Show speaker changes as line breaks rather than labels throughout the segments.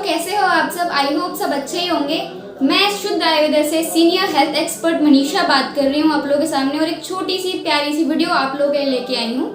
कैसे हो आप सब? आई होप सब अच्छे ही होंगे। मैं शुद्ध आयुर्वेदा से सीनियर हेल्थ एक्सपर्ट मनीषा बात कर रही हूँ आप लोगों के सामने, और एक छोटी सी प्यारी सी वीडियो आप लोगों के लिए लेके आई हूँ।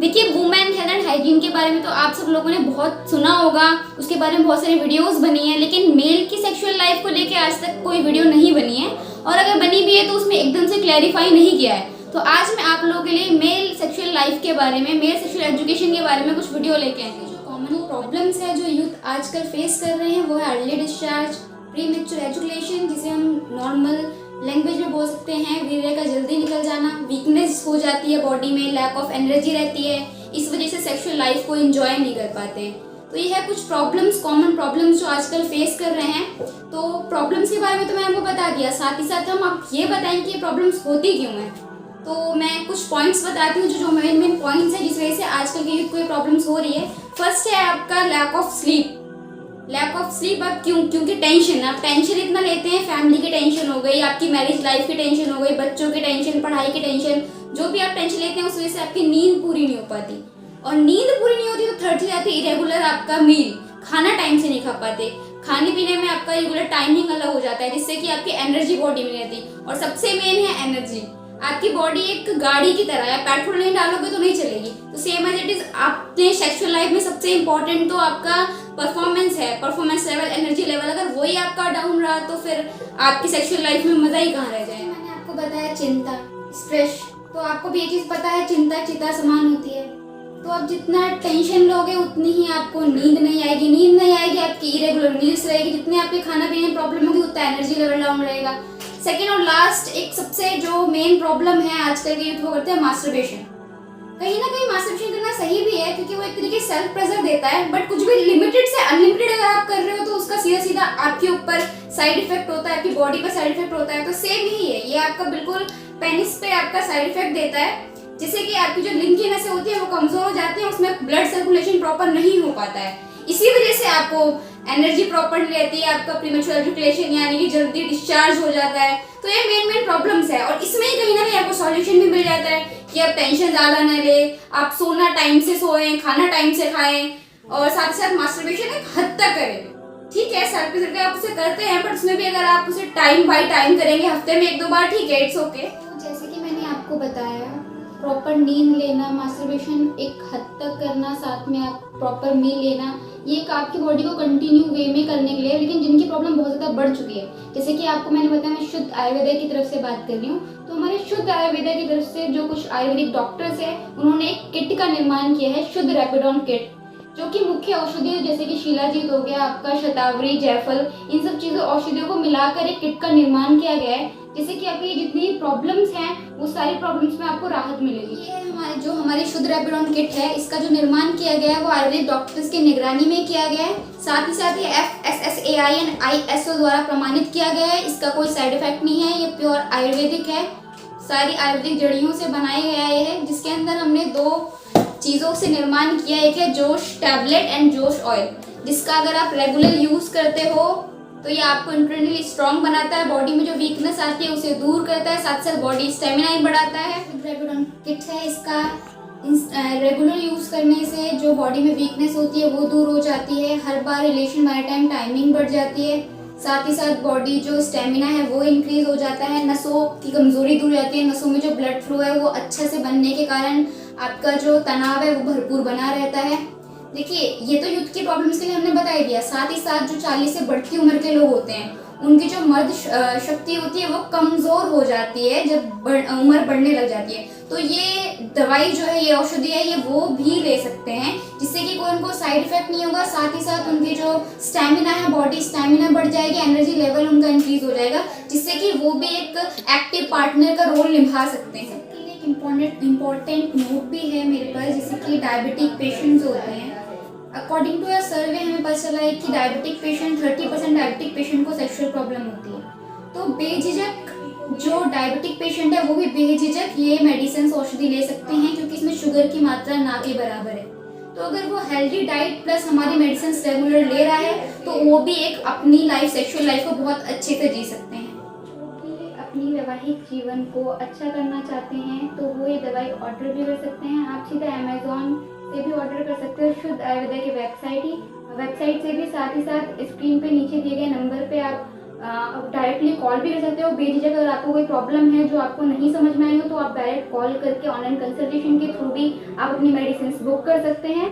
देखिए, वुमेन हेल्थ एंड हाइजीन के बारे में तो आप सब लोगों ने बहुत सुना होगा, उसके बारे में बहुत सारी वीडियोस बनी हैं, लेकिन मेल की सेक्सुअल लाइफ को लेके आज तक कोई वीडियो नहीं बनी है, और अगर बनी भी है तो उसमें एकदम से क्लैरिफाई नहीं किया है। तो आज मैं आप लोगों के लिए मेल सेक्सुअल लाइफ के बारे में, मेल सेक्सुअल एजुकेशन के बारे में कुछ वीडियो लेके आई हूँ। जो कॉमन प्रॉब्लम्स है जो यूथ आजकल फेस कर रहे हैं वो है अर्ली डिस्चार्ज, प्रीमेच्योर एजुकेशन, जिसे हम नॉर्मल लैंग्वेज में बोल सकते हैं वीर्य का जल्दी निकल जाना, वीकनेस हो जाती है बॉडी में, लैक ऑफ एनर्जी रहती है, इस वजह से सेक्सुअल लाइफ को एंजॉय नहीं कर पाते। तो ये है कुछ प्रॉब्लम्स, कॉमन प्रॉब्लम्स जो आजकल फेस कर रहे हैं। तो प्रॉब्लम्स के बारे में तो मैंने आपको बता दिया, साथ ही साथ हम आप ये बताएं कि ये प्रॉब्लम्स होती क्यों हैं। तो मैं कुछ पॉइंट्स बताती हूँ जो मेन पॉइंट्स है जिस वजह से आजकल के यूथ को ये प्रॉब्लम्स हो रही है। फर्स्ट है आपका lack of sleep. Lack of sleep आप क्योंकि टेंशन, आप टेंशन इतना लेते हैं, फैमिली की टेंशन हो गई, आपकी मैरिज लाइफ की टेंशन हो गई, बच्चों की टेंशन, पढ़ाई की टेंशन, जो भी आप टेंशन लेते हैं उस वजह से आपकी नींद पूरी नहीं हो पाती, और नींद पूरी नहीं होती तो थर्ड आती है इरेगुलर आपका मील, खाना टाइम से नहीं खा पाते, खाने पीने में आपका रेगुलर टाइमिंग अलग हो जाता है जिससे कि आपकी एनर्जी बॉडी में रहती। और सबसे मेन है एनर्जी। आपकी बॉडी एक गाड़ी की तरह है, पेट्रोल नहीं डालोगे तो नहीं चलेगी। तो सेम एज इट इज आपने सेक्सुअल लाइफ में सबसे इंपॉर्टेंट तो आपका परफॉर्मेंस है, परफॉर्मेंस लेवल, एनर्जी लेवल। अगर वही आपका डाउन रहा तो फिर आपकी सेक्सुअल लाइफ में मजा ही कहाँ रह जाए। मैंने आपको बताया चिंता, स्ट्रेस, तो आपको भी ये चीज पता है चिंता चिता समान होती है। तो आप जितना टेंशन लोगे उतनी ही आपको नींद नहीं आएगी, नींद नहीं आएगी आपकी इरेगुलर मील्स रहेगी, जितने आपके खाना पीने में प्रॉब्लम होगी उतना एनर्जी लेवल डाउन रहेगा। सेकेंड और लास्ट एक सबसे जो मेन प्रॉब्लम है आजकल के यूथ वो करते हैं मास्टरबेशन। कहीं ना कहीं मास्टरबेशन करना सही भी है क्योंकि वो एक तरीके से सेल्फ प्रेजर देता है, बट कुछ भी लिमिटेड से अनलिमिटेड अगर आप कर रहे हो तो उसका सीधा सीधा आपके ऊपर साइड इफेक्ट होता है, आपकी बॉडी पर साइड इफेक्ट होता है। तो सेम ही है, ये आपका बिल्कुल पेनिस पे आपका साइड इफेक्ट देता है, जिससे कि आपकी जो लिंग की नसें होती है वो कमजोर हो जाती है, उसमें ब्लड सर्कुलेशन प्रॉपर नहीं हो पाता है। इसी वजह से आपको एनर्जी प्रॉपर नहीं रहती है, आपका प्रीमेच्योर एजुकेशन यानी कि जल्दी डिस्चार्ज हो जाता है। तो ये मेन प्रॉब्लम्स है, और इसमें ही कहीं ना कहीं आपको सॉल्यूशन भी मिल जाता है कि आप टेंशन ज्यादा न ले, आप सोना टाइम से सोएं, खाना टाइम से खाएं, और साथ ही साथ मास्टरबेशन एक हद तक करें। ठीक है, सेल्फ प्रेजर आप उसे करते हैं, बट उसमें भी अगर आप उसे टाइम बाय टाइम करेंगे, हफ्ते में 1-2 बार, ठीक है, इट्स ओके। जैसे कि मैंने आपको बताया, प्रॉपर नींद लेना, मास्टरबेशन एक हद तक करना, साथ में आप प्रॉपर मील लेना, ये एक आपकी बॉडी को कंटिन्यू वे में करने के लिए। लेकिन जिनकी प्रॉब्लम बहुत ज़्यादा बढ़ चुकी है, जैसे कि आपको मैंने बताया मैं शुद्ध आयुर्वेदा की तरफ से बात कर रही हूँ, तो हमारे शुद्ध आयुर्वेदा की तरफ से जो कुछ आयुर्वेदिक डॉक्टर्स हैं उन्होंने एक किट का निर्माण किया है, शुद्ध रैपिडॉन किट, जो कि मुख्य औषधियों जैसे कि शिलाजीत हो गया, आपका शतावरी, जायफल, इन सब चीज़ों औषधियों को मिलाकर एक किट का निर्माण किया गया है, जिससे कि आपकी जितनी प्रॉब्लम्स हैं वो सारी प्रॉब्लम्स में आपको राहत मिलेगी। ये है हमारी शुद्ध रैपिडॉन किट है, इसका जो निर्माण किया गया है वो आयुर्वेदिक डॉक्टर्स की निगरानी में किया गया है, साथ ही साथ ये FSSAI एंड ISO द्वारा प्रमाणित किया गया है। इसका कोई साइड इफेक्ट नहीं है, ये प्योर आयुर्वेदिक है, सारी आयुर्वेदिक जड़ियों से बनाया गया है, जिसके अंदर हमने 2 चीज़ों से निर्माण किया। एक है जोश टैबलेट एंड जोश ऑयल, जिसका अगर आप रेगुलर यूज करते हो तो ये आपको इंटरनली स्ट्रॉन्ग बनाता है, बॉडी में जो वीकनेस आती है उसे दूर करता है, साथ साथ बॉडी स्टेमिना ही बढ़ाता है। रैपिडॉन किट है, इसका रेगुलर यूज करने से जो बॉडी में वीकनेस होती है वो दूर हो जाती है, हर बार रिलेशन बाय टाइम टाइमिंग बढ़ जाती है, साथ ही साथ बॉडी जो स्टेमिना है वो इंक्रीज हो जाता है, नसों की कमजोरी दूर जाती है, नसों में जो ब्लड फ्लो है वो अच्छे से बनने के कारण आपका जो तनाव है वो भरपूर बना रहता है। देखिए, ये तो यूथ की प्रॉब्लम्स के लिए हमने बता ही दिया, साथ ही साथ जो 40 से बढ़ती उम्र के लोग होते हैं उनकी जो मर्द शक्ति होती है वो कमज़ोर हो जाती है जब उम्र बढ़ने लग जाती है। तो ये दवाई जो है, ये औषधि है, ये वो भी ले सकते हैं, जिससे कि कोई उनको साइड इफेक्ट नहीं होगा, साथ ही साथ उनकी जो स्टैमिना है, बॉडी स्टैमिना बढ़ जाएगी, एनर्जी लेवल उनका इंक्रीज हो जाएगा, जिससे कि वो भी एक एक्टिव पार्टनर का रोल निभा सकते हैं। इम्पॉर्टेंट नोट भी है मेरे पास, जैसे कि डायबिटिक पेशेंट्स होते हैं, अकॉर्डिंग टू अ सर्वे हमें पता चला है कि डायबिटिक पेशेंट 30% डायबिटिक पेशेंट को सेक्सुअल प्रॉब्लम होती है। तो बेझिझक जो डायबिटिक पेशेंट है वो भी बेझिझक ये मेडिसिन औषधि ले सकते हैं, क्योंकि इसमें शुगर की मात्रा ना के बराबर है। तो अगर वो हेल्दी डाइट प्लस हमारी मेडिसिन रेगुलर ले रहा है तो वो भी एक अपनी लाइफ, सेक्सुअल लाइफ को बहुत अच्छे से जी सकते हैं। अपनी वैवाहिक जीवन को अच्छा करना चाहते हैं तो वो ये दवाई ऑर्डर भी कर सकते हैं। आप सीधा अमेज़ॉन से भी ऑर्डर कर सकते हो, शुद्ध आयुर्वेदा की वेबसाइट से भी। साथ ही साथ स्क्रीन पे नीचे दिए गए नंबर पे आप डायरेक्टली कॉल भी कर सकते हो बेझिझक। अगर आपको कोई प्रॉब्लम है जो आपको नहीं समझ में आई हो तो आप डायरेक्ट कॉल करके ऑनलाइन कंसल्टेशन के थ्रू भी आप अपनी मेडिसिन बुक कर सकते हैं।